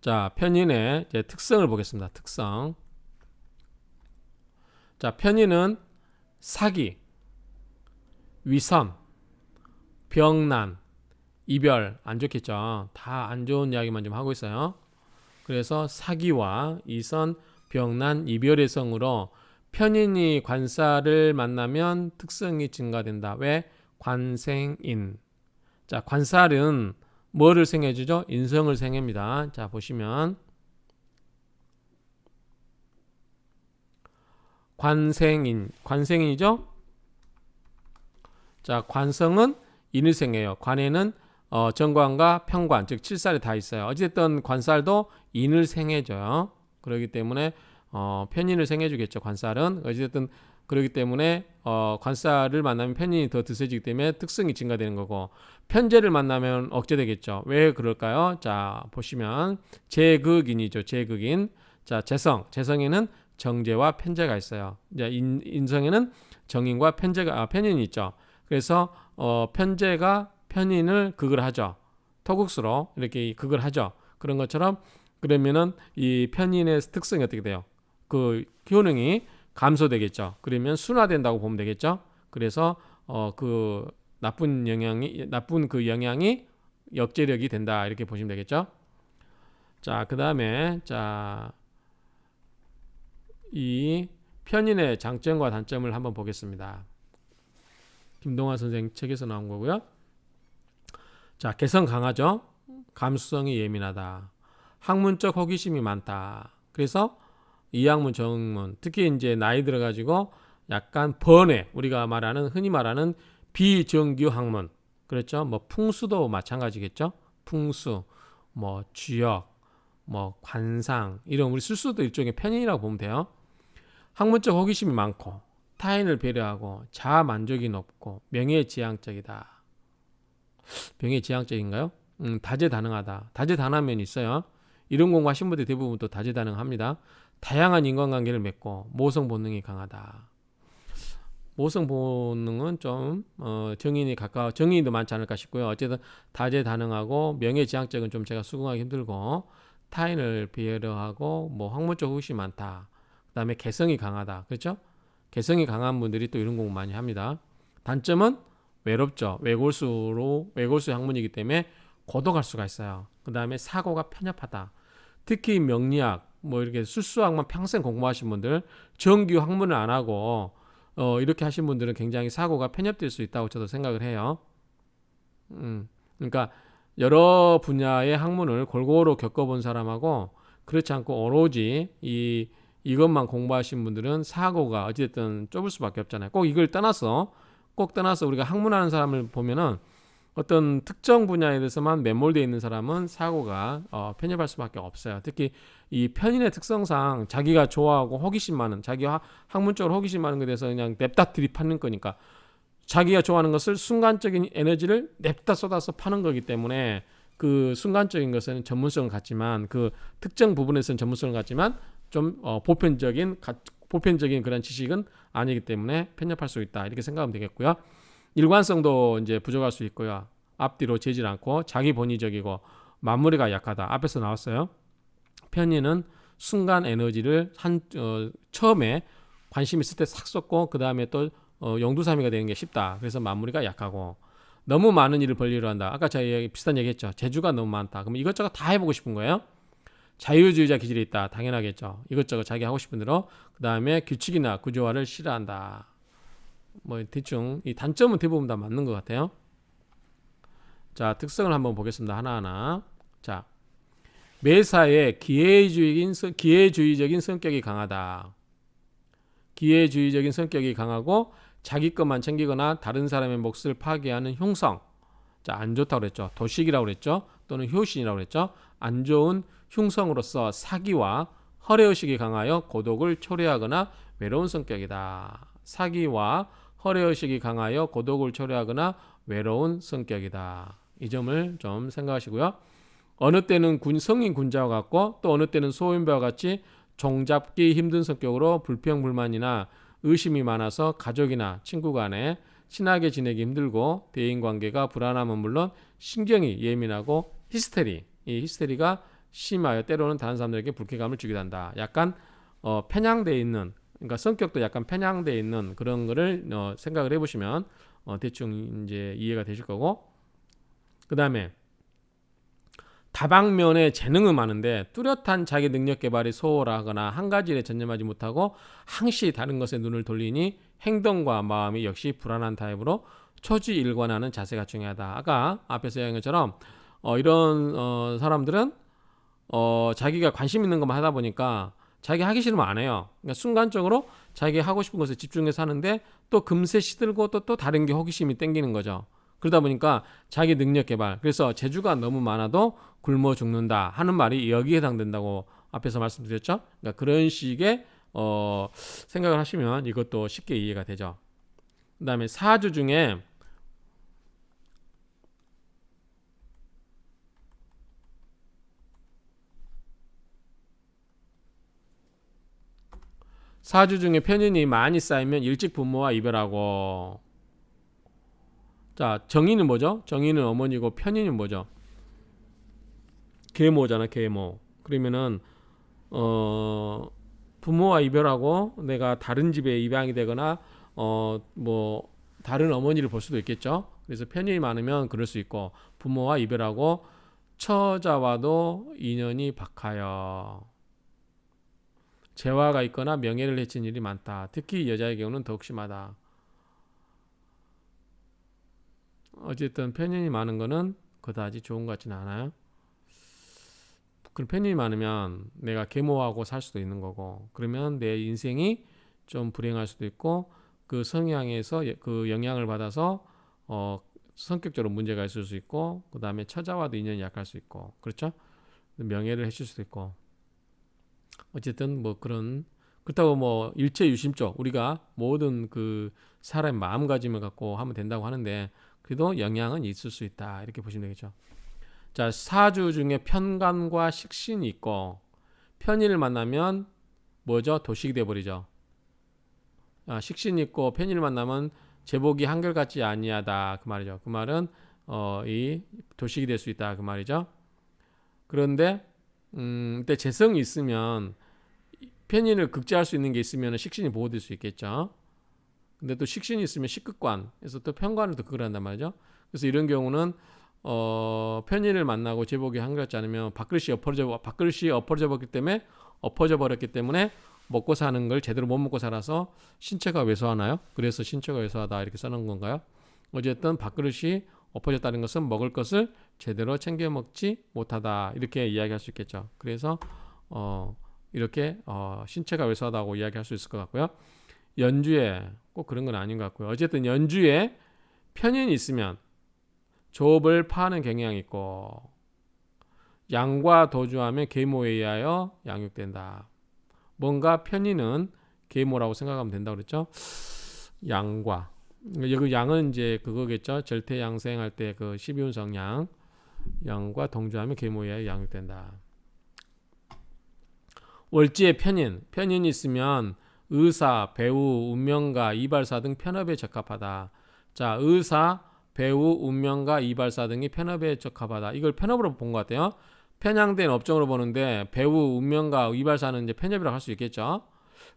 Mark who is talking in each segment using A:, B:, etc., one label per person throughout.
A: 자, 편인의 이제 특성을 보겠습니다. 특성. 자, 편인은 사기, 위선, 병난, 이별, 안 좋겠죠. 다 안 좋은 이야기만 좀 하고 있어요. 그래서 사기와 이선, 병난, 이별의 성으로 편인이 관사를 만나면 특성이 증가된다. 왜? 관생인. 자, 관살은 뭐를 생해주죠? 인성을 생해입니다. 자, 보시면 관생인이죠? 자, 관성은 인을 생해요. 관에는 정관과 편관, 즉 칠살이 다 있어요. 어쨌든 관살도 인을 생해줘요. 그렇기 때문에 편인을 생해주겠죠. 관살은 어쨌든 그렇기 때문에 관살을 만나면 편인이 더 드세지기 때문에 특성이 증가되는 거고, 편재를 만나면 억제되겠죠. 왜 그럴까요? 자, 보시면 제극인이죠. 제극인. 자, 재성에는 정제와 편재가 있어요. 이제 인성에는 정인과 편인이 있죠. 그래서 편재가 편인을 극을 하죠. 토극수로 이렇게 극을 하죠. 그런 것처럼 그러면은 이 편인의 특성이 어떻게 돼요? 그 효능이 감소되겠죠. 그러면 순화된다고 보면 되겠죠. 그래서 그 나쁜 그 영향이 역제력이 된다 이렇게 보시면 되겠죠. 자, 그다음에 자, 이 편인의 장점과 단점을 한번 보겠습니다. 김동환 선생 책에서 나온 거고요. 자, 개성 강하죠. 감수성이 예민하다. 학문적 호기심이 많다. 그래서 이학문, 정문, 특히 이제 나이 들어가지고 약간 번외, 우리가 흔히 말하는 비정규 학문, 그렇죠. 뭐 풍수도 마찬가지겠죠. 풍수, 뭐 주역, 뭐 관상 이런 우리 술수도 일종의 편인이라고 보면 돼요. 학문적 호기심이 많고 타인을 배려하고 자아 만족이 높고 명예지향적이다. 명예지향적인가요? 다재다능하다. 다재다능한 면이 있어요. 이런 공부하신 분들 대부분 또 다재다능합니다. 다양한 인간관계를 맺고 모성 본능이 강하다. 모성 본능은 좀 정의인도 많지 않을까 싶고요. 어쨌든 다재다능하고 명예지향적은 좀 제가 수긍하기 힘들고, 타인을 배려하고 뭐 학문적 호기심이 많다. 그다음에 개성이 강하다. 그렇죠? 개성이 강한 분들이 또 이런 공부 많이 합니다. 단점은 외롭죠. 외골수 학문이기 때문에 고독할 수가 있어요. 그다음에 사고가 편협하다. 특히 명리학, 뭐 이렇게 술수학만 평생 공부하신 분들, 정규 학문을 안 하고 이렇게 하신 분들은 굉장히 사고가 편협될 수 있다고 저도 생각을 해요. 그러니까 여러 분야의 학문을 골고루 겪어본 사람하고 그렇지 않고 오로지 이것만 공부하신 분들은 사고가 어쨌든 좁을 수밖에 없잖아요. 꼭 떠나서 우리가 학문하는 사람을 보면은 어떤 특정 분야에 대해서만 매몰되어 있는 사람은 사고가 편협할 수밖에 없어요. 특히 이 편인의 특성상 자기가 좋아하고 호기심 많은, 자기가 학문적으로 호기심 많은 것에 대해서 그냥 냅다 들이받는 거니까, 자기가 좋아하는 것을 순간적인 에너지를 냅다 쏟아서 파는 거기 때문에 그 순간적인 것은 전문성을 갖지만, 그 특정 부분에서는 전문성을 갖지만 좀 보편적인 그런 지식은 아니기 때문에 편협할 수 있다 이렇게 생각하면 되겠고요. 일관성도 이제 부족할 수 있고요. 앞뒤로 재질 않고 자기 본의적이고 마무리가 약하다. 앞에서 나왔어요. 편인은 순간 에너지를 처음에 관심 있을 때 싹 쏟고 그 다음에 또 용두사미가 되는 게 쉽다. 그래서 마무리가 약하고, 너무 많은 일을 벌리려 한다. 아까 제가 비슷한 얘기했죠. 재주가 너무 많다. 그럼 이것저것 다 해보고 싶은 거예요. 자유주의자 기질이 있다. 당연하겠죠. 이것저것 자기 하고 싶은 대로. 그 다음에 규칙이나 구조화를 싫어한다. 뭐 대충 이 단점은 대부분 다 맞는 것 같아요. 자, 특성을 한번 보겠습니다. 하나하나. 자, 매사에 기회주의적인 성격이 강하다. 기회주의적인 성격이 강하고 자기 것만 챙기거나 다른 사람의 몫을 파괴하는 흉성. 자, 안 좋다고 그랬죠. 도식이라고 그랬죠. 또는 효신이라고 그랬죠. 안 좋은 흉성으로서 사기와 허례의식이 강하여 고독을 초래하거나 외로운 성격이다. 사기와 허례의식이 강하여 고독을 초래하거나 외로운 성격이다. 이 점을 좀 생각하시고요. 어느 때는 성인 군자와 같고 또 어느 때는 소인배와 같이 종잡기 힘든 성격으로 불평불만이나 의심이 많아서 가족이나 친구 간에 친하게 지내기 힘들고 대인관계가 불안함은 물론 신경이 예민하고 이 히스테리가 심하여 때로는 다른 사람들에게 불쾌감을 주기도 한다. 약간 편향돼 있는, 그러니까 성격도 약간 편향돼 있는 그런 거를 생각을 해보시면 대충 이제 이해가 되실 거고, 그 다음에 다방면에 재능은 많은데 뚜렷한 자기 능력 개발이 소홀하거나 한 가지 일에 전념하지 못하고 항시 다른 것에 눈을 돌리니 행동과 마음이 역시 불안한 타입으로 초지일관하는 자세가 중요하다. 아까 앞에서 얘기한 것처럼 이런 사람들은 자기가 관심 있는 것만 하다 보니까 자기 하기 싫으면 안 해요. 그러니까 순간적으로 자기 하고 싶은 것에 집중해서 하는데 또 금세 시들고 또 다른 게 호기심이 땡기는 거죠. 그러다 보니까 자기 능력 개발, 그래서 재주가 너무 많아도 굶어 죽는다 하는 말이 여기에 해당된다고 앞에서 말씀드렸죠. 그러니까 그런 식의 생각을 하시면 이것도 쉽게 이해가 되죠. 그 다음에 사주 중에 편인이 많이 쌓이면 일찍 부모와 이별하고. 자, 정인은 뭐죠? 정인은 어머니고 편인은 뭐죠? 계모잖아, 계모. 그러면은 부모와 이별하고 내가 다른 집에 입양이 되거나 뭐 다른 어머니를 볼 수도 있겠죠. 그래서 편인이 많으면 그럴 수 있고, 부모와 이별하고 처자와도 인연이 박하여 재화가 있거나 명예를 해친 일이 많다. 특히 여자의 경우는 더욱 심하다. 어쨌든 편인이 많은 거는 그다지 좋은 것 같지는 않아요. 그럼 편인이 많으면 내가 계모하고 살 수도 있는 거고, 그러면 내 인생이 좀 불행할 수도 있고, 그 성향에서 그 영향을 받아서 성격적으로 문제가 있을 수 있고, 그 다음에 처자와도 인연이 약할 수 있고, 그렇죠? 명예를 해칠 수도 있고. 어쨌든 뭐 그렇다고 뭐 일체유심적, 우리가 모든 그 사람의 마음가짐을 갖고 하면 된다고 하는데, 그래도 영향은 있을 수 있다, 이렇게 보시면 되겠죠. 자, 사주 중에 편관과 식신이 있고, 편인을 만나면 뭐죠? 도식이 돼버리죠. 식신이 있고 편인을 만나면 제복이 한결같지 아니하다, 그 말이죠. 그 말은 이 도식이 될 수 있다, 그 말이죠. 그런데 그때 재성이 있으면, 편인을 극제할 수 있는 게 있으면 식신이 보호될 수 있겠죠. 근데 또 식신이 있으면 식극관에서 또 편관을 또 극을 한단 말이죠. 그래서 이런 경우는 편인을 만나고 제복이 한결같지 않으면 밥그릇이 엎어져 버렸기 때문에 먹고 사는 걸 제대로 못 먹고 살아서 신체가 왜소하나요? 그래서 신체가 왜소하다, 이렇게 써놓은 건가요? 어쨌든 밥그릇이 엎어졌다는 것은 먹을 것을 제대로 챙겨 먹지 못하다, 이렇게 이야기할 수 있겠죠. 그래서 이렇게 신체가 왜소하다고 이야기할 수 있을 것 같고요. 연주에 꼭 그런 건 아닌 것 같고요. 어쨌든 연주에 편인이 있으면 조업을 파는 경향이 있고, 양과 도주하면 계모에 의하여 양육된다. 뭔가 편인은 계모라고 생각하면 된다고 그랬죠. 양과, 여기 양은 이제 그거겠죠. 절대양생할 때 그 12운성 양과 동주하면 계모에 의하여 양육된다. 월지의 편인이 있으면 의사, 배우, 운명가, 이발사 등 편업에 적합하다. 자, 의사, 배우, 운명가, 이발사 등이 편업에 적합하다. 이걸 편업으로 본 것 같아요. 편향된 업종으로 보는데 배우, 운명가, 이발사는 이제 편협이라고 할 수 있겠죠.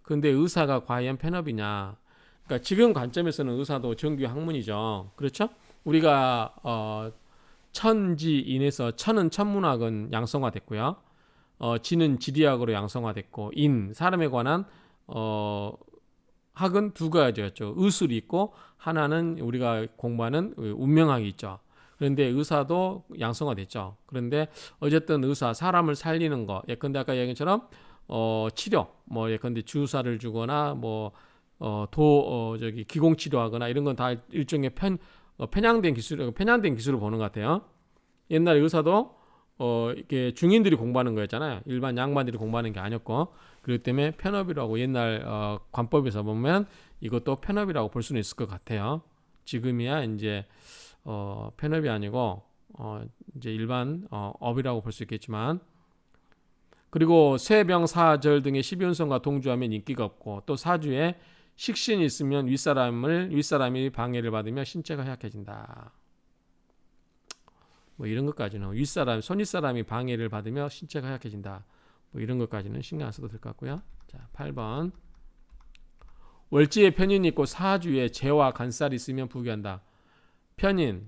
A: 근데 의사가 과연 편업이냐? 그러니까 지금 관점에서는 의사도 정규 학문이죠. 그렇죠? 우리가 천지인에서 천은 천문학은 양성화됐고요. 지는 지리학으로 양성화됐고, 사람에 관한 학은 두 가지였죠. 의술이 있고, 하나는 우리가 공부하는 운명학이 있죠. 그런데 의사도 양성화됐죠. 그런데 어쨌든 의사, 사람을 살리는 거, 예컨대 아까 얘기처럼 치료, 뭐 예컨대 주사를 주거나 뭐 기공 치료하거나 이런 건 다 일종의 편향된 기술을 보는 것 같아요. 옛날에 의사도 이렇게 중인들이 공부하는 거였잖아요. 일반 양반들이 공부하는 게 아니었고, 그렇기 때문에 편업이라고 옛날 관법에서 보면 이것도 편업이라고 볼 수는 있을 것 같아요. 지금이야 이제 편업이 아니고 이제 일반 업이라고 볼 수 있겠지만, 그리고 쇠병사절 등의 12운성과 동주하면 인기가 없고, 또 사주에 식신이 있으면 윗사람이 방해를 받으며 신체가 허약해진다. 뭐 이런 것까지는 윗사람, 손윗사람이 방해를 받으며 신체가 허약해진다. 뭐 이런 것까지는 신경 안 써도 될 것 같고요. 자, 8번. 월지에 편인이 있고 사주에 재와 간살이 있으면 부귀한다. 편인,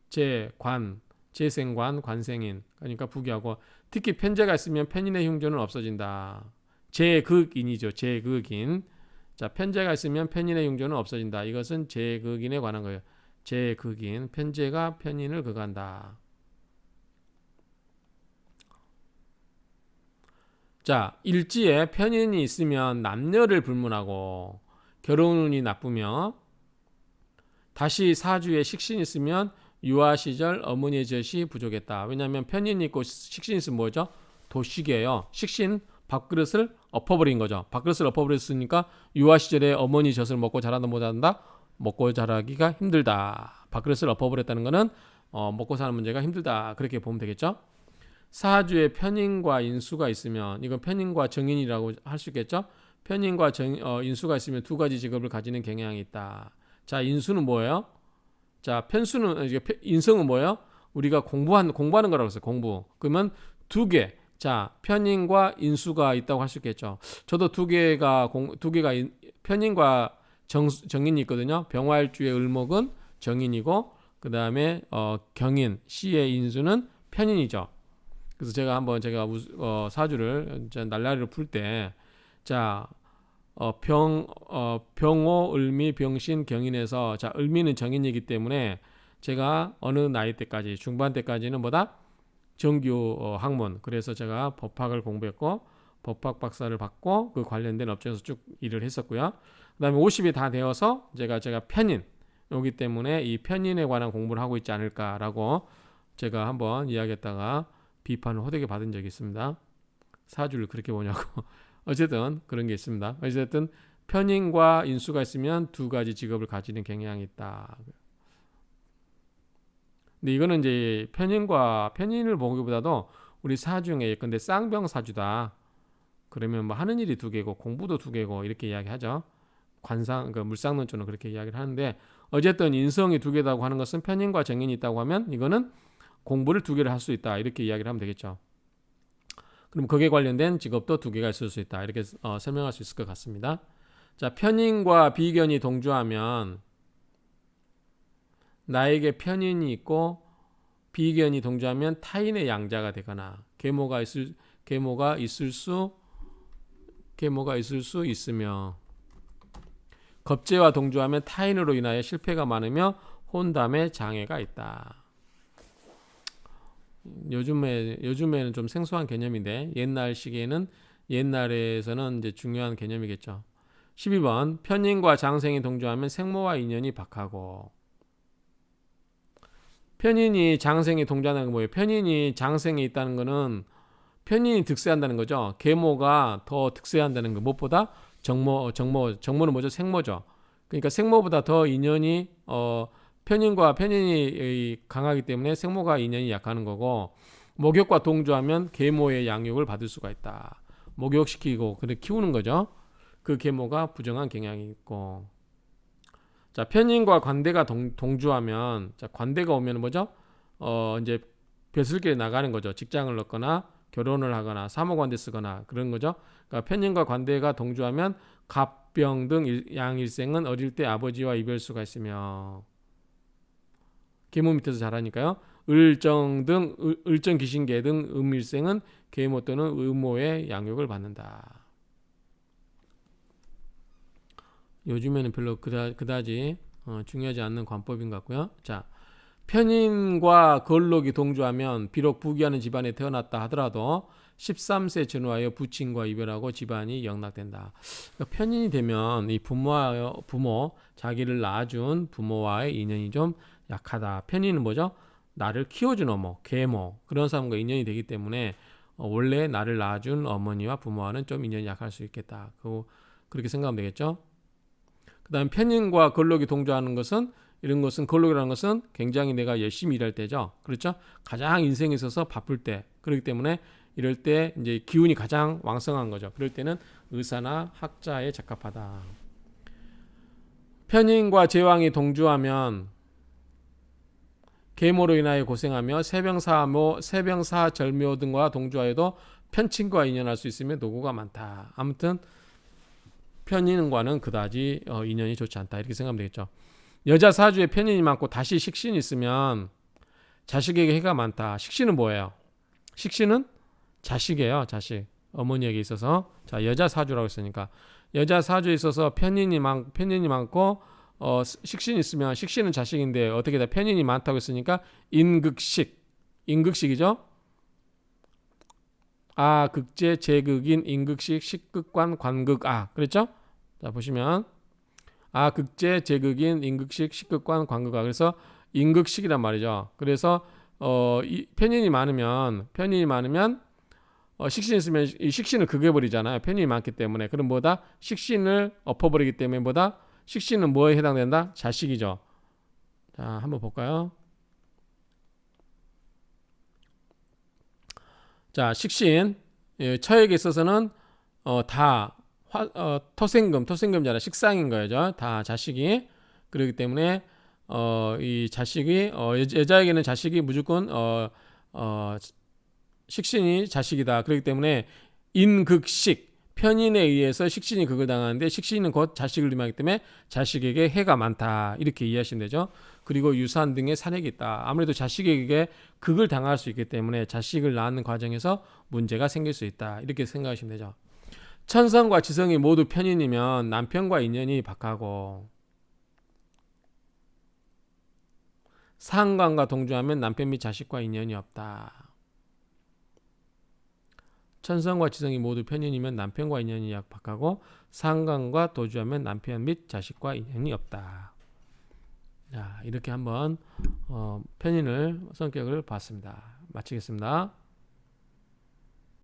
A: 재, 관, 재생관, 관생인. 그러니까 부귀하고 특히 편재가 있으면 편인의 흉조는 없어진다. 재극인이죠. 재극인. 자, 편재가 있으면 편인의 흉조는 없어진다. 이것은 재극인에 관한 거예요. 재극인, 편재가 편인을 극한다. 자, 일지에 편인이 있으면 남녀를 불문하고 결혼운이 나쁘며 다시 사주에 식신이 있으면 유아 시절 어머니의 젖이 부족했다. 왜냐하면 편인이 있고 식신이 있으면 뭐죠? 도식이에요. 식신, 밥그릇을 엎어버린 거죠. 밥그릇을 엎어버렸으니까 유아 시절에 어머니 젖을 먹고 자라다 못한다. 먹고 자라기가 힘들다. 밥그릇을 엎어버렸다는 것은 먹고 사는 문제가 힘들다. 그렇게 보면 되겠죠. 사주에 편인과 인수가 있으면 이건 편인과 정인이라고 할 수 있겠죠. 편인과 인수가 있으면 두 가지 직업을 가지는 경향이 있다. 자, 인수는 뭐예요? 자, 편수는 인성은 뭐예요? 우리가 공부하는 거라고 했어요. 공부. 그러면 두 개. 자, 편인과 인수가 있다고 할 수 있겠죠. 저도 두 개가 편인과 정인이 있거든요. 병활주의 을목은 정인이고 그다음에 경인 시의 인수는 편인이죠. 그래서 제가 한번 사주를 날라리로 풀 때 자, 병호, 을미, 병신, 경인에서 자, 을미는 정인이기 때문에 제가 어느 나이 때까지 중반 때까지는 뭐다? 정규 학문. 그래서 제가 법학을 공부했고 법학 박사를 받고 그 관련된 업체에서 쭉 일을 했었고요. 그다음에 50이 다 되어서 제가 편인 여기 때문에 이 편인에 관한 공부를 하고 있지 않을까라고 제가 한번 이야기했다가 비판을 호되게 받은 적이 있습니다. 사주를 그렇게 보냐고. 어쨌든 그런 게 있습니다. 어쨌든 편인과 인수가 있으면 두 가지 직업을 가지는 경향이 있다. 근데 이거는 이제 편인을 보기보다도 우리 사주 중에 근데 쌍병 사주다. 그러면 뭐 하는 일이 두 개고 공부도 두 개고 이렇게 이야기하죠. 물상론적으로 그렇게 이야기를 하는데 어쨌든 인성이 두 개다고 하는 것은 편인과 정인이 있다고 하면 이거는 공부를 두 개를 할 수 있다. 이렇게 이야기를 하면 되겠죠. 그럼 거기에 관련된 직업도 두 개가 있을 수 있다. 이렇게 설명할 수 있을 것 같습니다. 자, 편인과 비견이 동조하면 나에게 편인이 있고 비견이 동조하면 타인의 양자가 되거나 계모가 있을 수 있으며 겁재와 동조하면 타인으로 인하여 실패가 많으며 혼담에 장애가 있다. 요즘에는 좀 생소한 개념인데 옛날에서는 이제 중요한 개념이겠죠. 12번 편인과 장생이 동조하면 생모와 인연이 박하고 편인이 장생이 동조하는 건 뭐예요? 편인이 장생에 있다는 거는 편인이 득세한다는 거죠. 계모가 더 득세한다는 거. 무엇보다 정모는 뭐죠? 생모죠. 그러니까 생모보다 더 인연이 편인과 편인이 강하기 때문에 생모가 인연이 약하는 거고 목욕과 동조하면 계모의 양육을 받을 수가 있다. 목욕시키고 그렇게 키우는 거죠. 그 계모가 부정한 경향이 있고 자 편인과 관대가 동조하면 자 관대가 오면 뭐죠? 이제 벼슬길에 나가는 거죠. 직장을 얻거나 결혼을 하거나 사모관대 쓰거나 그런 거죠. 그러니까 편인과 관대가 동조하면 갑병 등 양일생은 어릴 때 아버지와 이별수가 있으며 계모 밑에서 자라니까요. 을정 귀신계 등 음일생은 계모 또는 의모의 양육을 받는다. 요즘에는 별로 그다지 중요하지 않는 관법인 것 같고요. 자, 편인과 걸록이 동조하면 비록 부귀하는 집안에 태어났다 하더라도 13세 전후하여 부친과 이별하고 집안이 영락된다. 그러니까 편인이 되면 이 부모 자기를 낳아준 부모와의 인연이 좀 약하다. 편인은 뭐죠? 나를 키워준 어머, 계모 그런 사람과 인연이 되기 때문에 원래 나를 낳아준 어머니와 부모와는 좀 인연이 약할 수 있겠다. 그렇게 생각하면 되겠죠. 그 다음 편인과 걸록이 동조하는 것은 이런 것은 걸록이라는 것은 굉장히 내가 열심히 일할 때죠. 그렇죠? 가장 인생에 있어서 바쁠 때. 그렇기 때문에 이럴 때 이제 기운이 가장 왕성한 거죠. 그럴 때는 의사나 학자에 적합하다. 편인과 제왕이 동조하면 계모로 인하여 고생하며 세병사절묘 등과 동조하여도 편친과 인연할 수 있으며 노고가 많다. 아무튼 편인과는 그다지 인연이 좋지 않다. 이렇게 생각하면 되겠죠. 여자 사주에 편인이 많고 다시 식신이 있으면 자식에게 해가 많다. 식신은 뭐예요? 식신은 자식이에요. 자식. 어머니에게 있어서. 자, 여자 사주라고 했으니까 여자 사주에 있어서 편인이 많고 식신이 있으면 식신은 자식인데 어떻게 다 편인이 많다고 했으니까 인극식이죠. 극제 제극인 인극식 식극관 관극 그랬죠? 자, 보시면 극제 제극인 인극식 식극관 관극 그래서 인극식이란 말이죠. 그래서 편인이 많으면 식신이 있으면 이 식신을 극해버리잖아요. 편인이 많기 때문에. 그럼 뭐다? 식신을 엎어버리기 때문에 뭐다? 식신은 뭐에 해당된다? 자식이죠. 자, 한번 볼까요? 자, 식신 처에게 있어서는 다 토생금잖아. 식상인 거죠. 다 자식이. 그렇기 때문에 이 자식이 여자에게는 자식이 무조건 식신이 자식이다. 그렇기 때문에 인극식 편인에 의해서 식신이 극을 당하는데 식신은 곧 자식을 의미하기 때문에 자식에게 해가 많다. 이렇게 이해하시면 되죠. 그리고 유산 등의 산액이 있다. 아무래도 자식에게 극을 당할 수 있기 때문에 자식을 낳는 과정에서 문제가 생길 수 있다. 이렇게 생각하시면 되죠. 천성과 지성이 모두 편인이면 남편과 인연이 박하고 상관과 동조하면 남편 및 자식과 인연이 없다. 천성과 지성이 모두 편인이면 남편과 인연이 약박하고 상관과 도주하면 남편 및 자식과 인연이 없다. 자, 이렇게 한번 편인을 성격을 봤습니다. 마치겠습니다.